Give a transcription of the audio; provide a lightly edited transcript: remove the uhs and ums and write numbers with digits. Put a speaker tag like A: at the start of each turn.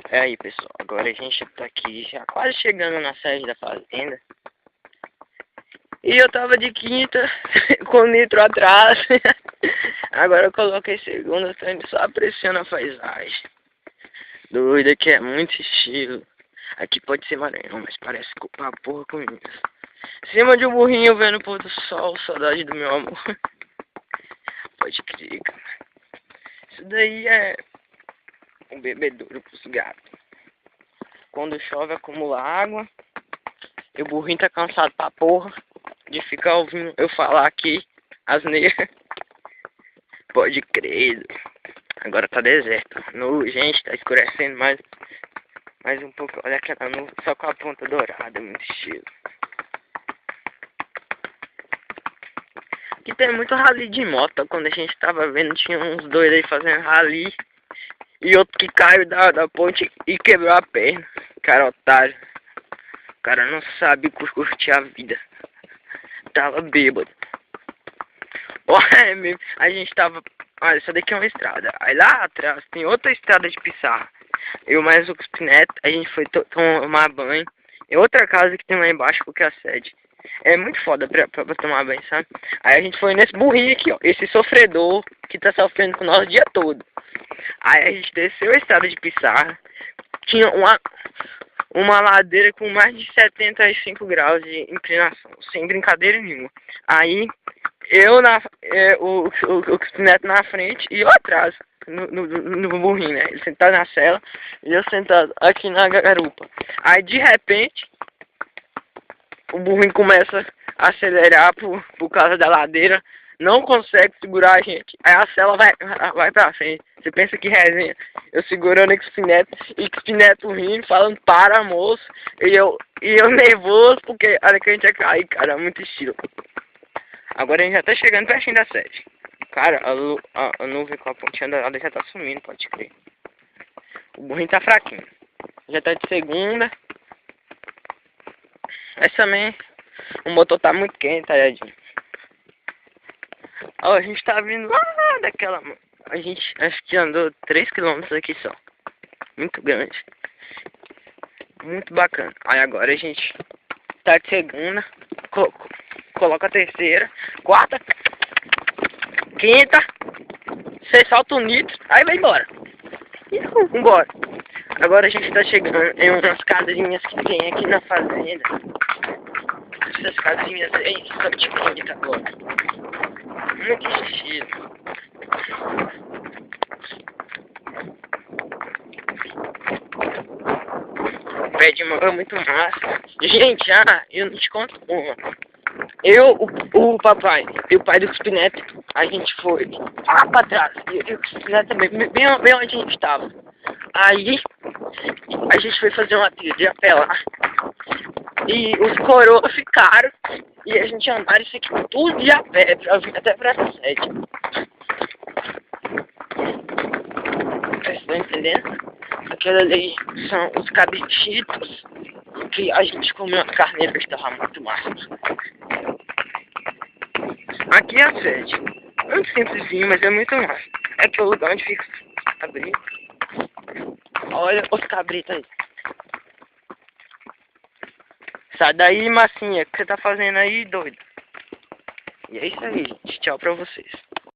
A: É aí, pessoal, agora a gente tá aqui já quase chegando na sede da fazenda. E eu tava de quinta com nitro atrás. Agora eu coloquei segunda, tô indo só apreciando a paisagem. Doido, aqui é muito estilo. Aqui pode ser Maranhão, mas parece culpa porra com isso. Em cima de um burrinho vendo o pôr do sol, saudade do meu amor. Pode crer, cara. Isso daí é um bebedouro pros gatos. Quando chove acumula água. E o burrinho tá cansado pra porra de ficar ouvindo eu falar aqui asneira. Pode crer. Agora tá deserto. Gente, tá escurecendo mais um pouco. Olha aquela nuvem só com a ponta dourada, muito estilo. Aqui tem muito rally de moto. Quando a gente tava vendo, tinha uns dois aí fazendo rally. E outro que caiu da ponte e quebrou a perna. Cara otário. O cara não sabe curtir a vida. Tava bêbado. Olha, a gente tava... Olha, essa daqui é uma estrada. Aí lá atrás tem outra estrada de pissarra. Eu mais o Neto, a gente foi tomar banho. E outra casa que tem lá embaixo, porque é a sede. É muito foda pra tomar banho, sabe? Aí a gente foi nesse burrinho aqui, ó. Esse sofredor que tá sofrendo com nós o dia todo. Aí a gente desceu a estrada de pissarra. Tinha uma ladeira com mais de 75 graus de inclinação. Sem brincadeira nenhuma. Aí o Neto na frente e eu atrás. No burrinho, né? Ele sentado na cela e eu sentado aqui na garupa. Aí de repente o burrinho começa a acelerar por causa da ladeira, não consegue segurar a gente. Aí a cela vai pra frente. Você pensa que resenha? Eu segurando o Xpineto rindo, falando para moço, e eu nervoso porque olha que a gente ia cair, cara, muito estilo. Agora a gente já tá chegando pertinho da sede. Cara, a nuvem com a pontinha dourada já tá sumindo, pode crer. O burrinho tá fraquinho. Já tá de segunda. Mas também o motor tá muito quente, tadinho. Ó, a gente tá vindo lá daquela... A gente acho que andou 3 km aqui só. Muito grande. Muito bacana. Aí agora a gente tá de segunda. Coloca a terceira. Quarta. Quinta. Você solta o nitro. Aí vai embora. E vambora. Agora a gente tá chegando em umas casinhas que tem aqui na fazenda. Essas casinhas aí são de bonita agora. Muito estilo. O pé de manga é muito massa. Gente, eu não te conto uma. O papai e o pai do Spineto, a gente foi lá pra trás. E o Spineto também, bem onde a gente estava. Aí a gente foi fazer uma trilha de a pé lá. E os coroas ficaram. E a gente andaram isso aqui tudo de a pé pra vir até pra essa sede. Vocês estão entendendo? Aquela ali são os cabrititos que a gente comeu na carneira que estava muito massa. Aqui é a sede. Muito simplesinho, mas é muito massa. É que o lugar onde fica os cabritos. Olha os cabritos aí. Sai daí, massinha. O que você tá fazendo aí, doido? E é isso aí, gente. Tchau pra vocês.